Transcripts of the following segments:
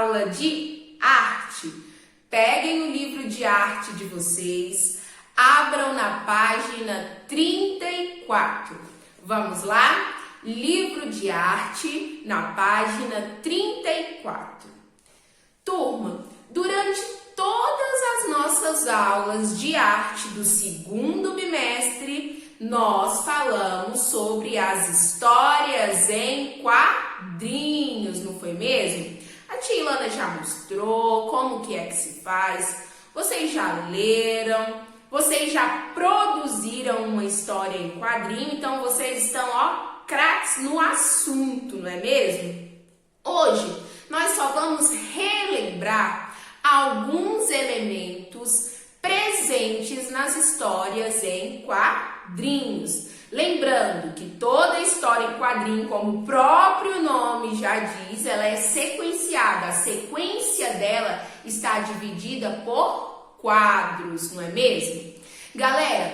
aula de arte. Peguem o livro de arte de vocês, abram na página 34. Vamos lá? Livro de arte na página 34. Turma, durante todas as nossas aulas de arte do segundo bimestre, nós falamos sobre as histórias em quadrinhos, não foi mesmo? A tia Ilana já mostrou como que é que se faz, vocês já leram, vocês já produziram uma história em quadrinho, então vocês estão, craques no assunto, não é mesmo? Hoje, nós só vamos relembrar alguns elementos presentes nas histórias em quadrinhos. Lembrando que toda história em quadrinho, como o próprio nome já diz, ela é sequenciada. A sequência dela está dividida por quadros, não é mesmo? Galera,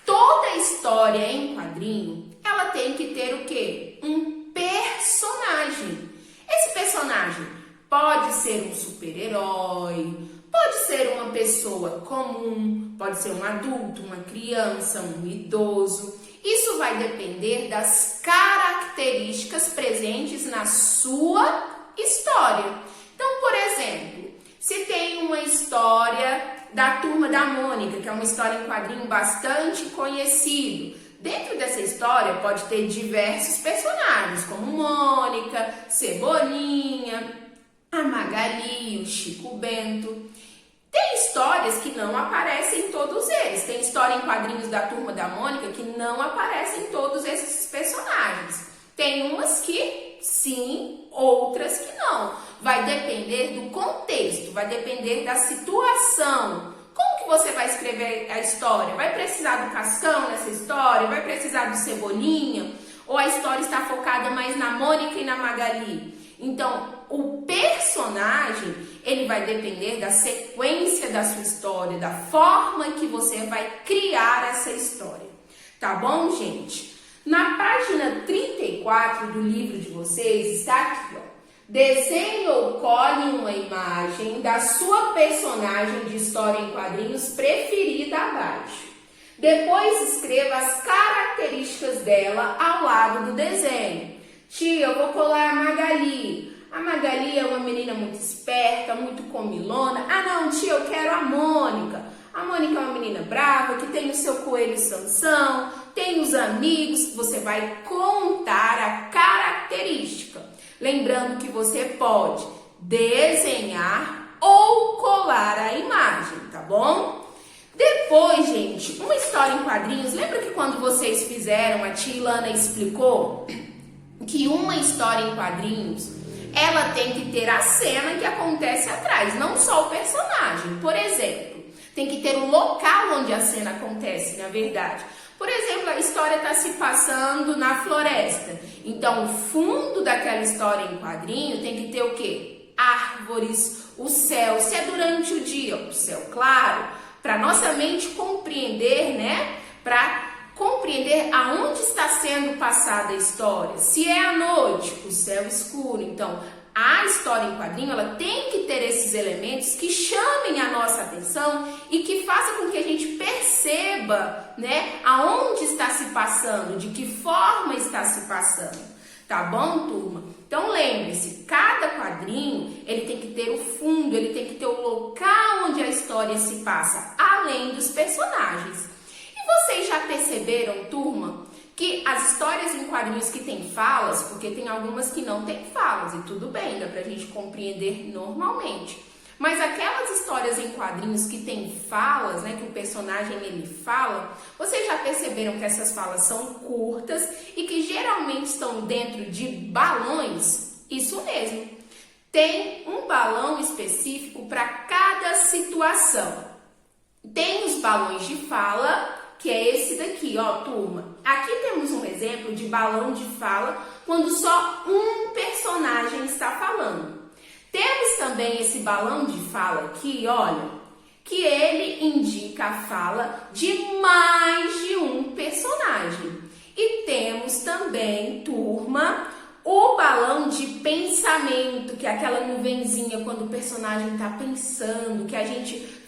toda história em quadrinho, ela tem que ter o quê? Um personagem. Esse personagem pode ser um super-herói, pode ser uma pessoa comum, pode ser um adulto, uma criança, um idoso. Isso vai depender das características presentes na sua história. Então, por exemplo, se tem uma história da Turma da Mônica, que é uma história em quadrinho bastante conhecido, dentro dessa história pode ter diversos personagens, como Mônica, Cebolinha, a Magali, o Chico Bento. Tem histórias que não aparecem em todos eles. Tem história em quadrinhos da Turma da Mônica que não aparecem em todos esses personagens. Tem umas que sim, outras que não. Vai depender do contexto, vai depender da situação. Como que você vai escrever a história? Vai precisar do Cascão nessa história? Vai precisar do Cebolinha? Ou a história está focada mais na Mônica e na Magali? Então, o personagem, ele vai depender da sequência da sua história, da forma que você vai criar essa história. Tá bom, gente? Na página 34 do livro de vocês está aqui, desenhe ou cole uma imagem da sua personagem de história em quadrinhos preferida abaixo. Depois escreva as características dela ao lado do desenho. Tia, eu vou colar a Magali. A Magali é uma menina muito esperta, muito comilona. Ah não, tia, eu quero a Mônica. A Mônica é uma menina brava, que tem o seu coelho Sansão, tem os amigos. Você vai contar a característica. Lembrando que você pode desenhar ou colar a imagem, tá bom? Depois, gente, uma história em quadrinhos. Lembra que quando vocês fizeram, a tia Ilana explicou que uma história em quadrinhos, ela tem que ter a cena que acontece atrás, não só o personagem. Por exemplo, tem que ter o local onde a cena acontece, na verdade. Por exemplo, a história está se passando na floresta. Então, o fundo daquela história em quadrinho tem que ter o quê? Árvores, o céu. Se é durante o dia, o céu claro, para nossa mente compreender, né? Para compreender aonde está sendo passada a história. Se é à noite, o céu escuro. Então, a história em quadrinho, ela tem que ter esses elementos que chamem a nossa atenção e que façam com que a gente perceba, né, aonde está se passando, de que forma está se passando. Tá bom, turma? Então, lembre-se, cada quadrinho, ele tem que ter o fundo, ele tem que ter o local onde a história se passa, além dos personagens. Vocês já perceberam, turma, que as histórias em quadrinhos que têm falas, porque tem algumas que não têm falas, e tudo bem, dá pra gente compreender normalmente. Mas aquelas histórias em quadrinhos que têm falas, né, que o personagem ele fala, vocês já perceberam que essas falas são curtas e que geralmente estão dentro de balões? Isso mesmo. Tem um balão específico para cada situação. Tem os balões de fala, que é esse daqui, turma. Aqui temos um exemplo de balão de fala quando só um personagem está falando. Temos também esse balão de fala aqui, olha, que ele indica a fala de mais de um personagem. E temos também, turma, o balão de pensamento, que é aquela nuvenzinha quando o personagem está pensando, que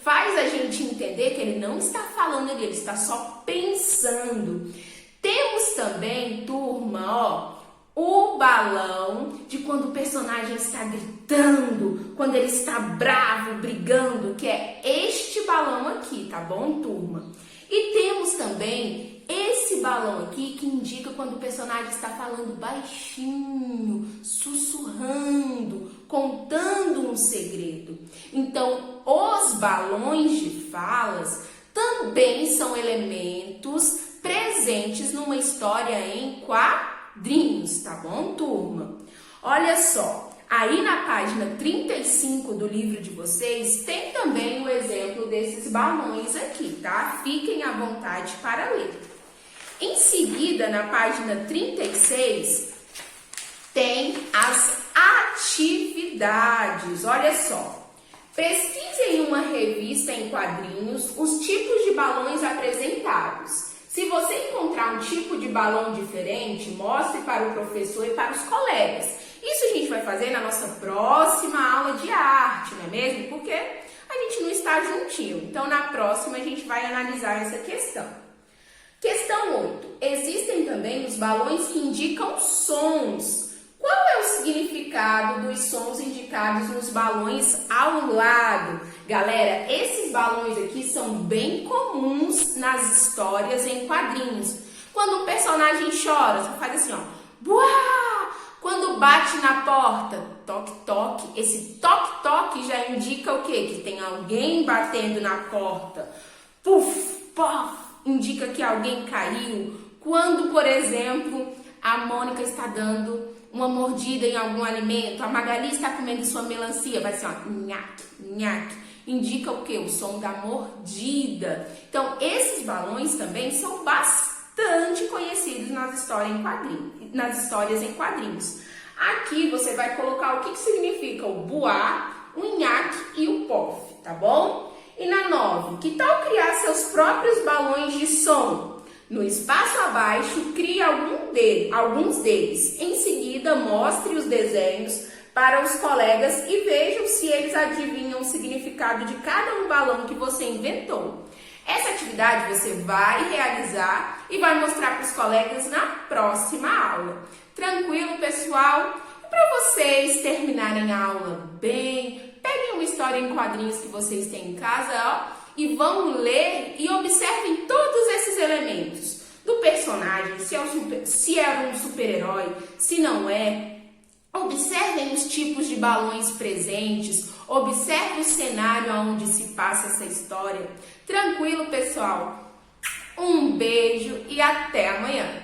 faz a gente entender que ele não está falando ali, ele está só pensando. Temos também, turma, o balão de quando o personagem está gritando, quando ele está bravo, brigando, que é este balão aqui, tá bom, turma? E temos também esse balão aqui que indica quando o personagem está falando baixinho, sussurrando, contando um segredo. Então, os balões de falas também são elementos presentes numa história em quadrinhos, tá bom, turma? Olha só, aí na página 35 do livro de vocês tem também o exemplo desses balões aqui, tá? Fiquem à vontade para ler. Em seguida, na página 36, tem as atividades. Olha só, pesquise em uma revista em quadrinhos os tipos de balões apresentados. Se você encontrar um tipo de balão diferente, mostre para o professor e para os colegas. Isso a gente vai fazer na nossa próxima aula de arte, não é mesmo? Porque a gente não está juntinho. Então, na próxima, a gente vai analisar essa questão. Questão 8. Existem também os balões que indicam sons. Qual é o significado dos sons indicados nos balões ao lado? Galera, esses balões aqui são bem comuns nas histórias em quadrinhos. Quando o personagem chora, você faz assim, ó. Buá! Quando bate na porta, toque-toque. Esse toque-toque já indica o quê? Que tem alguém batendo na porta. Puf, pof, indica que alguém caiu. Quando, por exemplo, a Mônica está dando uma mordida em algum alimento, a Magali está comendo sua melancia, vai ser ó, nhaque, nhaque. Indica o quê? O som da mordida. Então, esses balões também são bastante conhecidos nas histórias em quadrinhos. Aqui você vai colocar o que significa o buá, o nhaque e o pof, tá bom? E na 9, que tal criar seus próprios balões de som? No espaço abaixo, crie alguns deles. Em seguida, mostre os desenhos para os colegas e vejam se eles adivinham o significado de cada um balão que você inventou. Essa atividade você vai realizar e vai mostrar para os colegas na próxima aula. Tranquilo, pessoal? Para vocês terminarem a aula bem, peguem uma história em quadrinhos que vocês têm em casa, ó, e vão ler e observem todos esses elementos do personagem, se é um super-herói, se não é. Observem os tipos de balões presentes, observe o cenário onde se passa essa história. Tranquilo, pessoal? Um beijo e até amanhã!